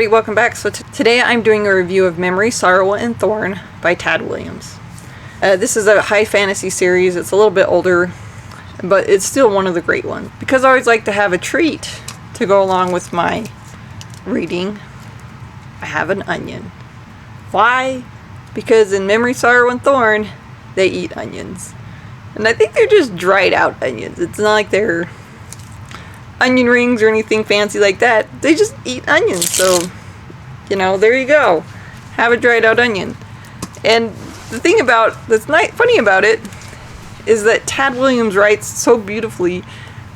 everybody, welcome back. So today I'm doing a review of Memory, Sorrow, and Thorn by Tad Williams. This is a high fantasy series. It's a little bit older, but it's still one of the great ones. Because I always like to have a treat to go along with my reading, I have an onion. Why? Because in Memory, Sorrow, and Thorn, they eat onions. And I think they're just dried out onions. It's not like they're onion rings or anything fancy like that. They just eat onions. So, you know, there you go. Have a dried out onion. And the thing that's funny about it is that Tad Williams writes so beautifully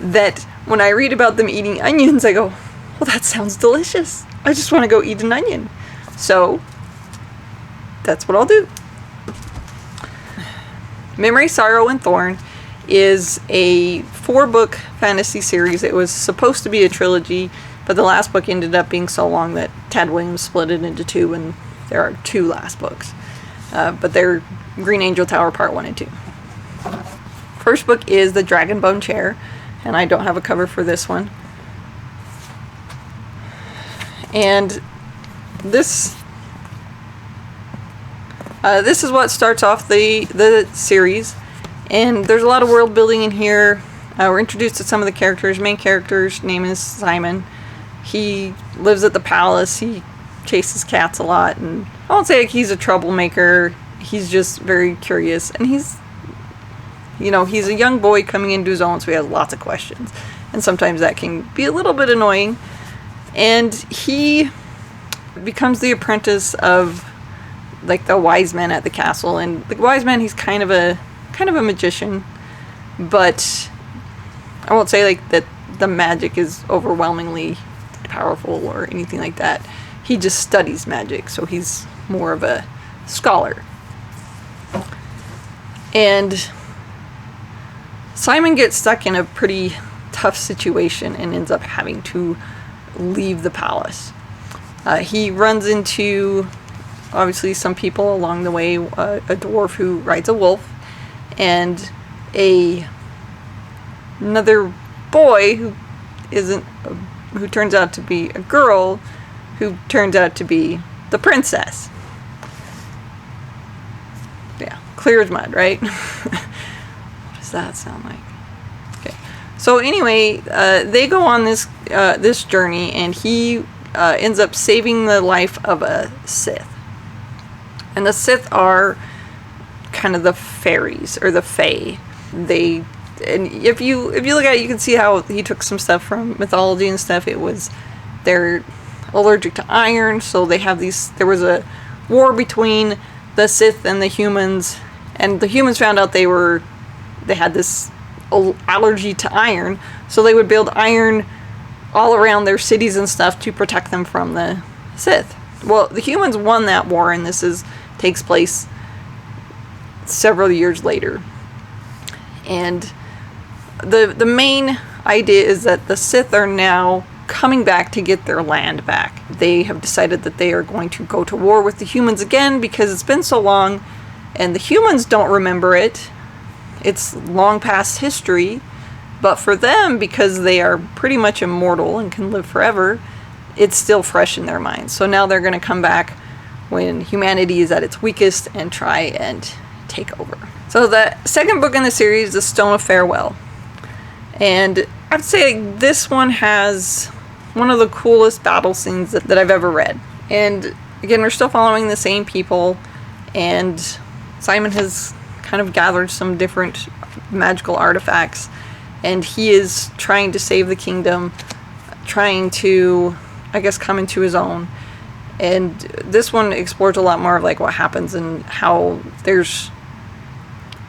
that when I read about them eating onions, I go, well, that sounds delicious. I just want to go eat an onion. So, that's what I'll do. Memory, Sorrow, and Thorn is a 4-book fantasy series. It was supposed to be a trilogy, but the last book ended up being so long that Tad Williams split it into 2, and there are 2 last books. But they're Green Angel Tower Part 1 and 2. First book is The Dragon Bone Chair, and I don't have a cover for this one. And this is what starts off the series, and there's a lot of world building in here. We're introduced to some of the characters. Main character's name is Simon. He lives at the palace. He chases cats a lot, and I won't say like he's a troublemaker. He's just very curious, and he's a young boy coming into his own, so he has lots of questions, and sometimes that can be a little bit annoying. And he becomes the apprentice of like the wise man at the castle, and the wise man, he's kind of a magician, but I won't say like that the magic is overwhelmingly powerful or anything like that. He just studies magic, so he's more of a scholar. And Simon gets stuck in a pretty tough situation and ends up having to leave the palace. He runs into obviously some people along the way, a dwarf who rides a wolf, and another boy who turns out to be a girl, who turns out to be the princess. Yeah, clear as mud, right? What does that sound like? Okay, so anyway, they go on this journey, and he ends up saving the life of a Sith. And the Sith are kind of the fairies, or the Fae. And if you look at it, you can see how he took some stuff from mythology and stuff. They're allergic to iron, so they have there was a war between the Sith and the humans, and the humans found out they had this allergy to iron, so they would build iron all around their cities and stuff to protect them from the Sith. Well, the humans won that war, and this takes place several years later. And the main idea is that the Sith are now coming back to get their land back. They have decided that they are going to go to war with the humans again because it's been so long, and the humans don't remember it. It's long past history, but for them, because they are pretty much immortal and can live forever, it's still fresh in their minds. So now they're going to come back when humanity is at its weakest and try and take over. So the second book in the series is The Stone of Farewell. And I'd say this one has one of the coolest battle scenes that I've ever read. And again, we're still following the same people, and Simon has kind of gathered some different magical artifacts, and he is trying to save the kingdom, trying to, I guess, come into his own. And this one explores a lot more of like what happens and how there's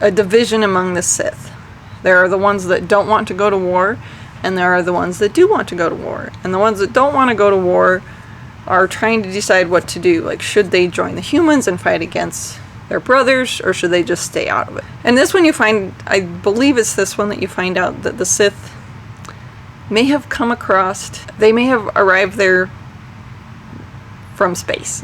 a division among the Sith. There are the ones that don't want to go to war, and there are the ones that do want to go to war. And the ones that don't want to go to war are trying to decide what to do. Like, should they join the humans and fight against their brothers, or should they just stay out of it? And this one you find, I believe it's this one that you find out that the Sith may have come across, they may have arrived there from space.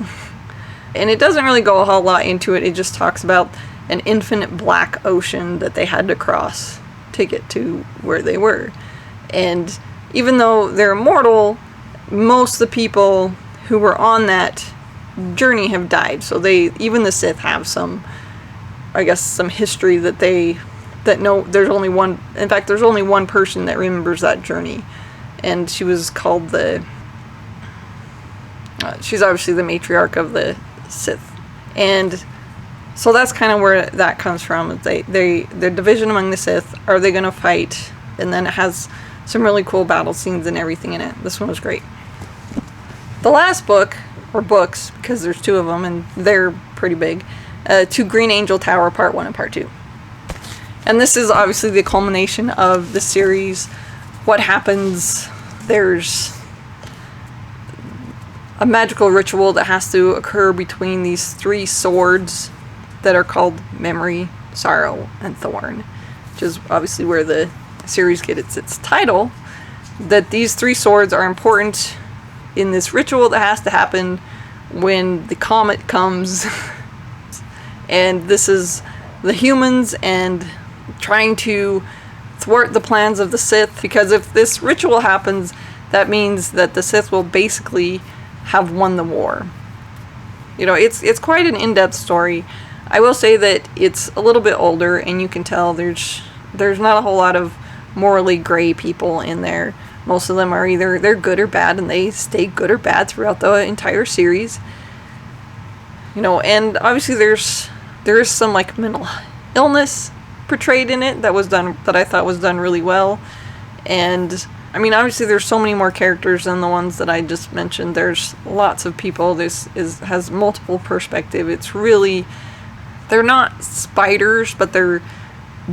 And it doesn't really go a whole lot into it. It just talks about an infinite black ocean that they had to cross to get to where they were. And even though they're immortal, most of the people who were on that journey have died. So even the Sith have some, I guess, some history that know there's only one. In fact, there's only one person that remembers that journey, and she was called she's obviously the matriarch of the Sith, and so that's kind of where that comes from. The division among the Sith. Are they going to fight? And then it has some really cool battle scenes and everything in it. This one was great. The last book, or books, because there's 2 of them and they're pretty big, to Green Angel Tower Part 1 and Part 2. And this is obviously the culmination of the series. What happens? There's a magical ritual that has to occur between these 3 swords that are called Memory, Sorrow, and Thorn, which is obviously where the series gets its title. That these 3 swords are important in this ritual that has to happen when the comet comes. And this is the humans and trying to thwart the plans of the Sith, because if this ritual happens, that means that the Sith will basically have won the war. You know, it's quite an in-depth story. I will say that it's a little bit older, and you can tell there's not a whole lot of morally gray people in there. Most of them are either they're good or bad, and they stay good or bad throughout the entire series. You know, and obviously there is some like mental illness portrayed in it that I thought was done really well. And I mean, obviously there's so many more characters than the ones that I just mentioned. There's lots of people. This has multiple perspective. It's really, they're not spiders, but they're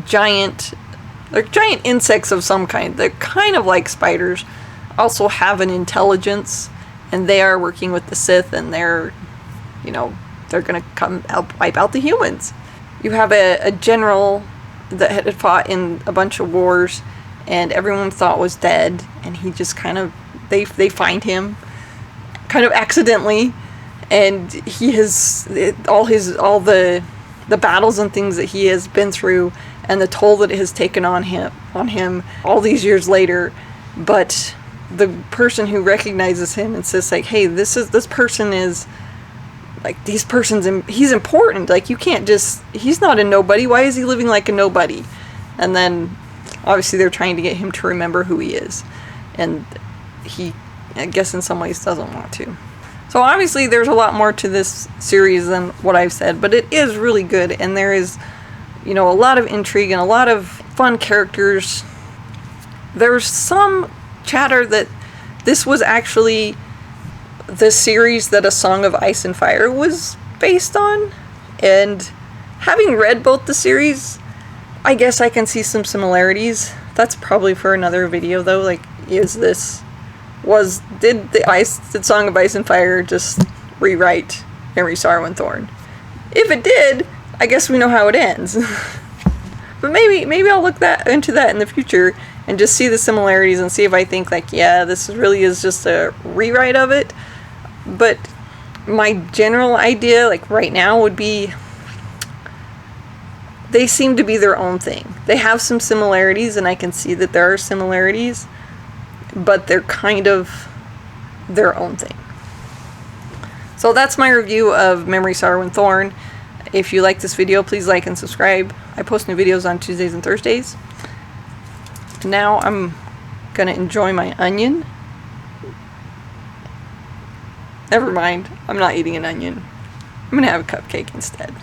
giant insects of some kind. They're kind of like spiders, also have an intelligence, and they are working with the Sith, and they're going to come help wipe out the humans. You have a general that had fought in a bunch of wars, and everyone thought was dead, and he just kind of, they find him kind of accidentally, and he has all the battles and things that he has been through, and the toll that it has taken on him all these years later. But the person who recognizes him and says like, hey, this person is like, he's important. Like, you can't just, he's not a nobody. Why is he living like a nobody? And then obviously they're trying to get him to remember who he is, and he, I guess in some ways, doesn't want to. So obviously there's a lot more to this series than what I've said, but it is really good, and there is, a lot of intrigue and a lot of fun characters. There's some chatter that this was actually the series that A Song of Ice and Fire was based on, and having read both the series, I guess I can see some similarities. That's probably for another video though. Like, did the Song of Ice and Fire just rewrite Memory, Sorrow, and Thorn? If it did, I guess we know how it ends. But maybe I'll look into that in the future and just see the similarities and see if I think like, yeah, this really is just a rewrite of it. But my general idea, like right now, would be they seem to be their own thing. They have some similarities, and I can see that there are similarities, but they're kind of their own thing. So that's my review of Memory, Sorrow, and Thorn. If you like this video, please like and subscribe. I post new videos on Tuesdays and Thursdays. Now I'm gonna enjoy my onion. Never mind, I'm not eating an onion. I'm gonna have a cupcake instead.